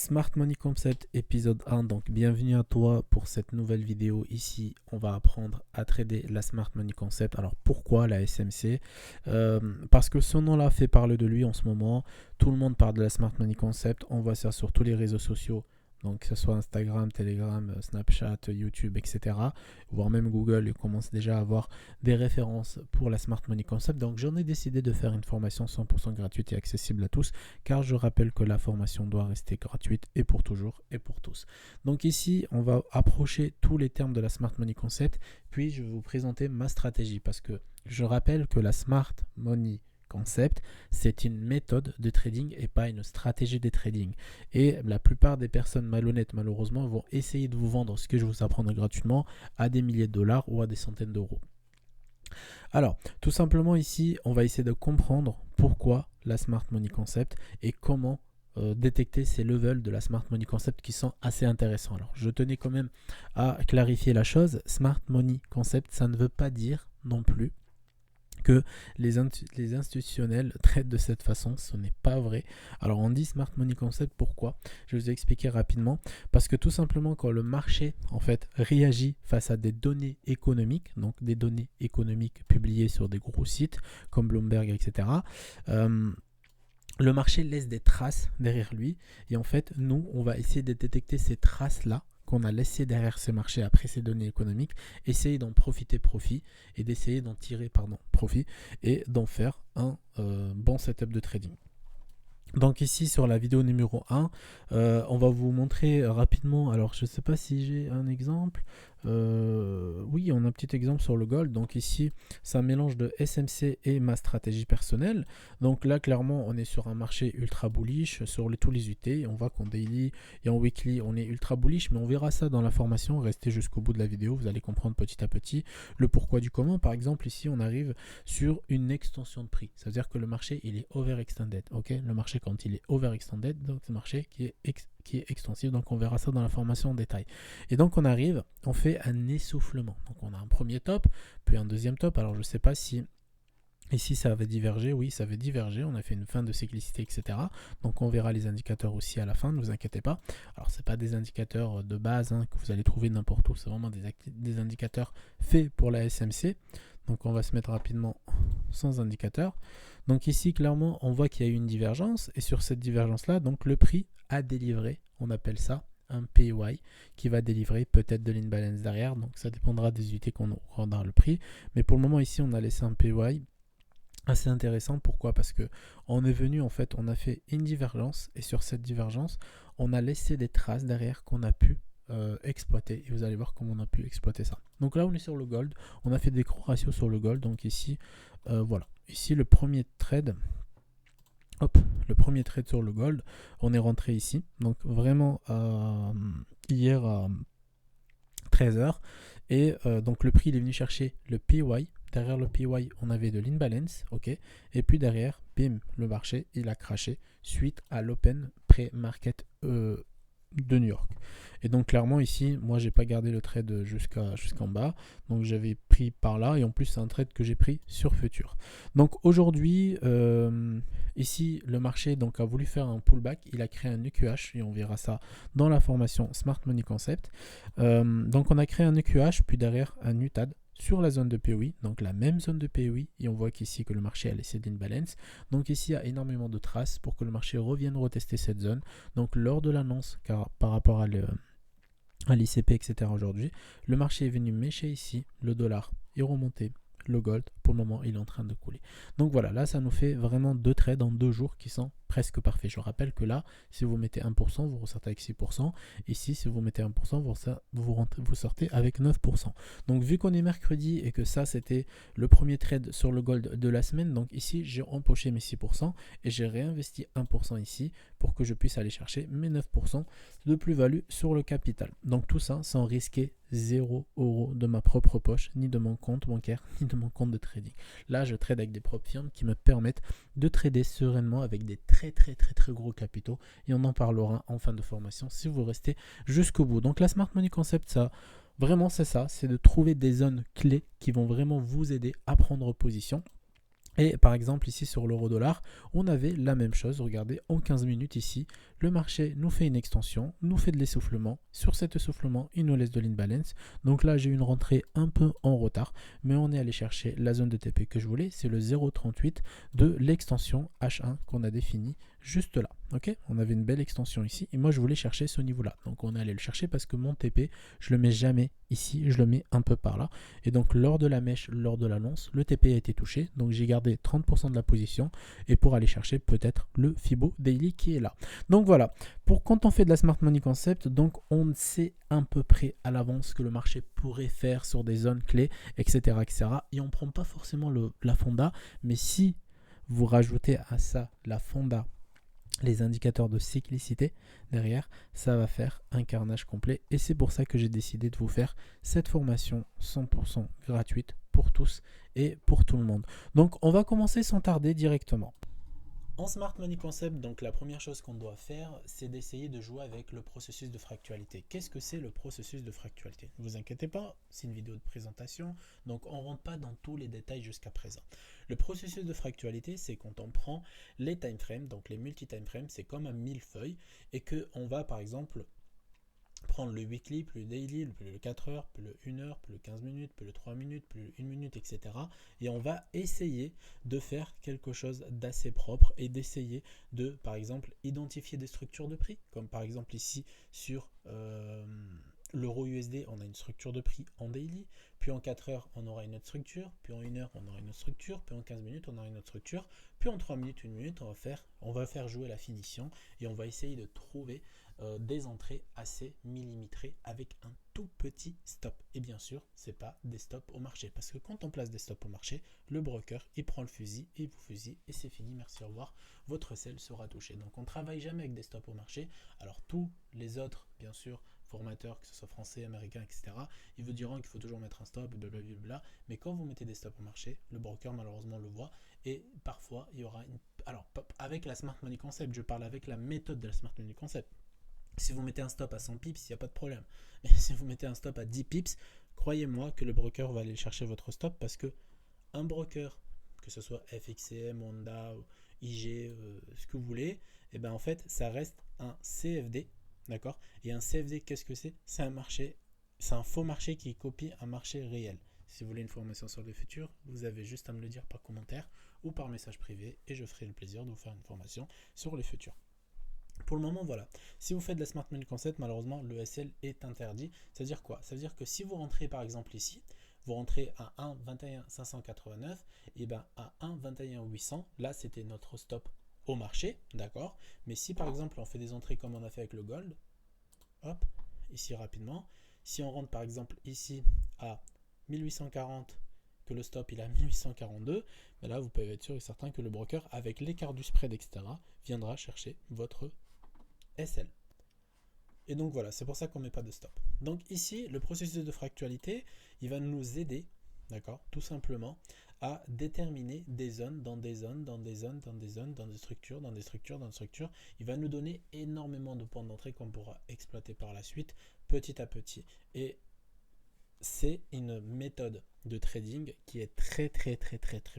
Smart Money Concept épisode 1, donc bienvenue à toi pour cette nouvelle vidéo. Ici on va apprendre à trader la Smart Money Concept. Alors pourquoi la SMC? Parce que ce nom là fait parler de lui en ce moment. Tout le monde parle de la Smart Money Concept, on voit ça sur tous les réseaux sociaux. Donc que ce soit Instagram, Telegram, Snapchat, YouTube, etc. Voire même Google, ils commencent déjà à avoir des références pour la Smart Money Concept. Donc j'en ai décidé de faire une formation 100% gratuite et accessible à tous, car je rappelle que la formation doit rester gratuite et pour toujours et pour tous. Donc ici, on va approcher tous les termes de la Smart Money Concept, puis je vais vous présenter ma stratégie, parce que je rappelle que la Smart Money Concept, c'est une méthode de trading et pas une stratégie de trading. Et la plupart des personnes malhonnêtes, malheureusement, vont essayer de vous vendre ce que je vous apprends gratuitement à des milliers de dollars ou à des centaines d'euros. Alors, tout simplement ici, on va essayer de comprendre pourquoi la Smart Money Concept et comment détecter ces levels de la Smart Money Concept qui sont assez intéressants. Alors, je tenais quand même à clarifier la chose. Smart Money Concept, ça ne veut pas dire non plus que les institutionnels traitent de cette façon. Ce n'est pas vrai. Alors on dit Smart Money Concept, pourquoi? Je vais vous expliquer rapidement. Parce que tout simplement quand le marché en fait réagit face à des données économiques, donc des données économiques publiées sur des gros sites comme Bloomberg, etc., le marché laisse des traces derrière lui, et en fait nous on va essayer de détecter ces traces là qu'on a laissé derrière ces marchés après ces données économiques, essayer d'en profiter profit et d'essayer d'en tirer profit et d'en faire un bon setup de trading. Donc ici sur la vidéo numéro 1, on va vous montrer rapidement, alors je ne sais pas si j'ai un exemple, oui on a un petit exemple sur le gold. Donc ici c'est un mélange de SMC et ma stratégie personnelle. Donc là clairement on est sur un marché ultra bullish sur tous les UT, on voit qu'en daily et en weekly on est ultra bullish, mais on verra ça dans la formation, restez jusqu'au bout de la vidéo, vous allez comprendre petit à petit le pourquoi du comment. Par exemple ici on arrive sur une extension de prix, ça veut dire que le marché il est overextended, ok, le marché quand il est overextended, donc c'est un marché qui est extensif, donc on verra ça dans la formation en détail. Et donc on arrive, on fait un essoufflement, donc on a un premier top, puis un deuxième top. Alors je ne sais pas si ici ça avait divergé, oui ça avait divergé, on a fait une fin de cyclicité, etc. Donc on verra les indicateurs aussi à la fin, ne vous inquiétez pas. Alors c'est pas des indicateurs de base que vous allez trouver n'importe où, c'est vraiment des indicateurs faits pour la SMC. Donc on va se mettre rapidement sans indicateur. Donc ici clairement on voit qu'il y a eu une divergence, et sur cette divergence là, donc le prix a délivré, on appelle ça un PY, qui va délivrer peut-être de l'imbalance derrière, donc ça dépendra des unités qu'on rendra le prix, mais pour le moment ici on a laissé un PY assez intéressant. Pourquoi? Parce que on est venu, en fait, on a fait une divergence, et sur cette divergence on a laissé des traces derrière qu'on a pu exploiter, et vous allez voir comment on a pu exploiter ça. Donc là on est sur le gold, on a fait des gros ratios sur le gold. Donc ici voilà, ici le premier trade, le premier trade sur le gold, on est rentré ici, donc vraiment hier à 13h, et donc le prix il est venu chercher le PY. Derrière le PY, on avait de l'imbalance, ok, et puis derrière, bim, le marché il a craché suite à l'open pré-market de New York. Et donc clairement ici, moi j'ai pas gardé le trade jusqu'en bas, donc j'avais pris par là, et en plus c'est un trade que j'ai pris sur futur. Donc aujourd'hui, ici le marché donc a voulu faire un pullback, il a créé un EQH, et on verra ça dans la formation Smart Money Concept. Donc on a créé un EQH, puis derrière un UTAD sur la zone de POI, donc la même zone de POI, et on voit qu'ici que le marché a laissé de l'imbalance. Donc ici il y a énormément de traces pour que le marché revienne retester cette zone. Donc lors de l'annonce, car par rapport à l'ICP, etc. aujourd'hui, le marché est venu mécher ici, le dollar est remonté, le gold pour le moment il est en train de couler. Donc voilà, là ça nous fait vraiment deux trades en 2 jours qui sont presque parfaits. Je rappelle que là, si vous mettez 1%, vous ressortez avec 6%. Ici, si vous mettez 1%, vous sortez avec 9%. Donc vu qu'on est mercredi et que ça c'était le premier trade sur le gold de la semaine, donc ici j'ai empoché mes 6% et j'ai réinvesti 1% ici pour que je puisse aller chercher mes 9% de plus-value sur le capital. Donc tout ça sans risquer 0 € de ma propre poche, ni de mon compte bancaire, ni de mon compte de trading. Là, je trade avec des propres firmes qui me permettent de trader sereinement avec des très gros capitaux, et on en parlera en fin de formation si vous restez jusqu'au bout. Donc la Smart Money Concept, ça vraiment c'est ça, c'est de trouver des zones clés qui vont vraiment vous aider à prendre position. Et par exemple ici sur l'euro-dollar, on avait la même chose. Regardez, en 15 minutes ici, le marché nous fait une extension, nous fait de l'essoufflement. Sur cet essoufflement, il nous laisse de l'imbalance. Donc là, j'ai une rentrée un peu en retard, mais on est allé chercher la zone de TP que je voulais. C'est le 0,38 de l'extension H1 qu'on a définie juste là. Ok, on avait une belle extension ici et moi je voulais chercher ce niveau-là. Donc on est allé le chercher parce que mon TP, je le mets jamais ici, je le mets un peu par là. Et donc lors de la mèche, lors de l'annonce, le TP a été touché. Donc j'ai gardé 30% de la position et pour aller chercher peut-être le Fibo Daily qui est là. Donc voilà, pour quand on fait de la Smart Money Concept, donc on sait à peu près à l'avance ce que le marché pourrait faire sur des zones clés, etc. etc. Et on ne prend pas forcément la fonda, mais si vous rajoutez à ça la fonda, les indicateurs de cyclicité derrière, ça va faire un carnage complet et c'est pour ça que j'ai décidé de vous faire cette formation 100% gratuite pour tous et pour tout le monde. Donc on va commencer sans tarder directement. En Smart Money Concept, donc la première chose qu'on doit faire, c'est d'essayer de jouer avec le processus de fractualité. Qu'est-ce que c'est le processus de fractualité? Ne vous inquiétez pas, c'est une vidéo de présentation, donc on ne rentre pas dans tous les détails jusqu'à présent. Le processus de fractualité, c'est quand on prend les time frames, donc les multi-time frames, c'est comme un millefeuille, et qu'on va par exemple prendre le weekly, plus le daily, plus le 4 heures, plus le 1 heure, plus le 15 minutes, plus le 3 minutes, plus le 1 minute, etc. Et on va essayer de faire quelque chose d'assez propre et d'essayer de, par exemple, identifier des structures de prix, comme par exemple ici sur l'euro USD, on a une structure de prix en daily, puis en 4 heures, on aura une autre structure, puis en 1 heure, on aura une autre structure, puis en 15 minutes, on aura une autre structure, puis en 3 minutes, 1 minute, on va faire jouer la finition et on va essayer de trouver des entrées assez millimétrées avec un tout petit stop. Et bien sûr, ce n'est pas des stops au marché. Parce que quand on place des stops au marché, le broker, il prend le fusil et il vous fusille et c'est fini, merci, au revoir. Votre sell sera touché. Donc on ne travaille jamais avec des stops au marché. Alors tous les autres, bien sûr, formateurs, que ce soit français, américains, etc., ils vous diront qu'il faut toujours mettre un stop, blablabla. Mais quand vous mettez des stops au marché, le broker malheureusement le voit et parfois il y aura une... Alors avec la Smart Money Concept, je parle avec la méthode de la Smart Money Concept. Si vous mettez un stop à 100 pips, il n'y a pas de problème. Mais si vous mettez un stop à 10 pips, croyez-moi que le broker va aller chercher votre stop parce que un broker, que ce soit FXCM, Honda, IG, ce que vous voulez, et ben en fait, ça reste un CFD, d'accord? Et un CFD, qu'est-ce que c'est? C'est un marché, c'est un faux marché qui copie un marché réel. Si vous voulez une formation sur le futur, vous avez juste à me le dire par commentaire ou par message privé et je ferai le plaisir de vous faire une formation sur le futur. Pour le moment, voilà. Si vous faites de la Smart Money Concept, malheureusement, le SL est interdit. Ça veut dire quoi? Ça veut dire que si vous rentrez par exemple ici, vous rentrez à 1,21,589, et bien à 1,21,800, là c'était notre stop au marché, d'accord? Mais si par exemple on fait des entrées comme on a fait avec le gold, hop, ici rapidement, si on rentre par exemple ici à 1840, que le stop il est à 1842, ben là vous pouvez être sûr et certain que le broker, avec l'écart du spread, etc., viendra chercher votre SL. Et donc voilà, c'est pour ça qu'on ne met pas de stop. Donc ici, le processus de fractualité, il va nous aider, d'accord, tout simplement, à déterminer des zones, dans des zones, dans des zones, dans des zones, dans des structures, dans des structures, dans des structures. Il va nous donner énormément de points d'entrée qu'on pourra exploiter par la suite, petit à petit. Et c'est une méthode de trading qui est très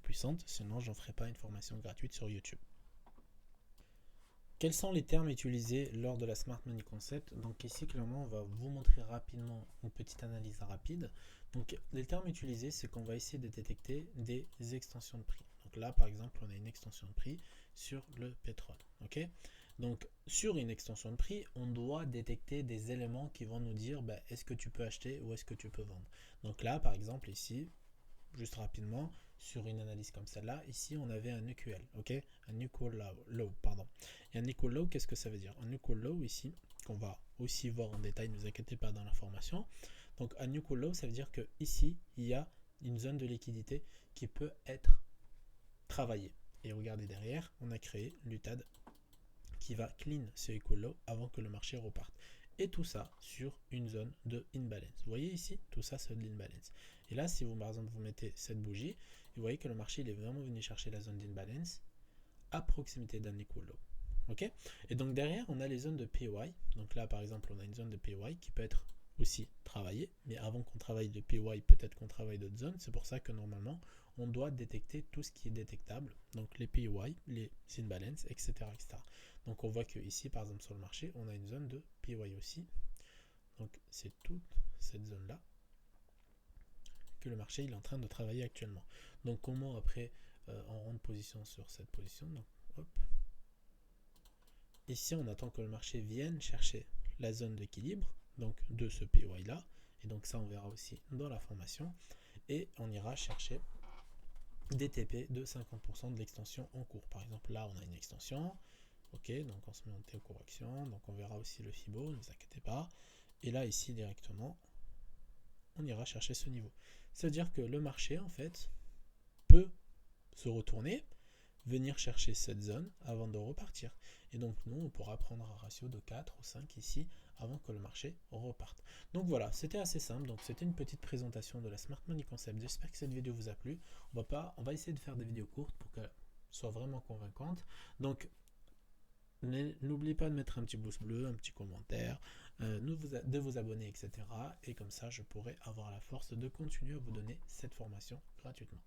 puissante, sinon j'en ferai pas une formation gratuite sur YouTube. Quels sont les termes utilisés lors de la Smart Money Concept? Donc ici, clairement, on va vous montrer rapidement une petite analyse rapide. Donc les termes utilisés, c'est qu'on va essayer de détecter des extensions de prix. Donc là, par exemple, on a une extension de prix sur le pétrole. Okay, donc sur une extension de prix, on doit détecter des éléments qui vont nous dire est-ce que tu peux acheter ou est-ce que tu peux vendre. Donc là, par exemple, ici, juste rapidement, sur une analyse comme celle-là, ici on avait un EQL, ok, un equal low, pardon. Et un equal low, qu'est-ce que ça veut dire? Un equal low ici, qu'on va aussi voir en détail, ne vous inquiétez pas dans la formation. Donc un equal low, ça veut dire que ici il y a une zone de liquidité qui peut être travaillée. Et regardez derrière, on a créé l'UTAD qui va clean ce equal low avant que le marché reparte. Et tout ça sur une zone de imbalance. Vous voyez ici, tout ça c'est de l'imbalance. Et là, si vous, par exemple, vous mettez cette bougie, vous voyez que le marché il est vraiment venu chercher la zone d'imbalance à proximité d'un equal low. Okay, et donc derrière, on a les zones de PY. Donc là, par exemple, on a une zone de PY qui peut être aussi travaillée. Mais avant qu'on travaille de PY, peut-être qu'on travaille d'autres zones. C'est pour ça que normalement, on doit détecter tout ce qui est détectable, donc les PY, les imbalance, etc., etc. Donc on voit que ici, par exemple, sur le marché, on a une zone de PY aussi. Donc c'est toute cette zone-là que le marché il est en train de travailler actuellement. Donc comment après on rentre position sur cette position. Donc hop. Ici on attend que le marché vienne chercher la zone d'équilibre, donc de ce PY là. Et donc ça on verra aussi dans la formation. Et on ira chercher des TP de 50% de l'extension en cours. Par exemple là on a une extension. Ok, donc on se met en T-correction. Donc on verra aussi le Fibo, ne vous inquiétez pas. Et là ici directement on ira chercher ce niveau. C'est-à-dire que le marché en fait peut se retourner, venir chercher cette zone avant de repartir. Et donc nous, on pourra prendre un ratio de 4 ou 5 ici avant que le marché reparte. Donc voilà, c'était assez simple. Donc c'était une petite présentation de la Smart Money Concept. J'espère que cette vidéo vous a plu. On va essayer de faire des vidéos courtes pour qu'elles soient vraiment convaincantes. Donc n'oubliez pas de mettre un petit pouce bleu, un petit commentaire, de vous abonner, etc. Et comme ça, je pourrai avoir la force de continuer à vous donner cette formation gratuitement.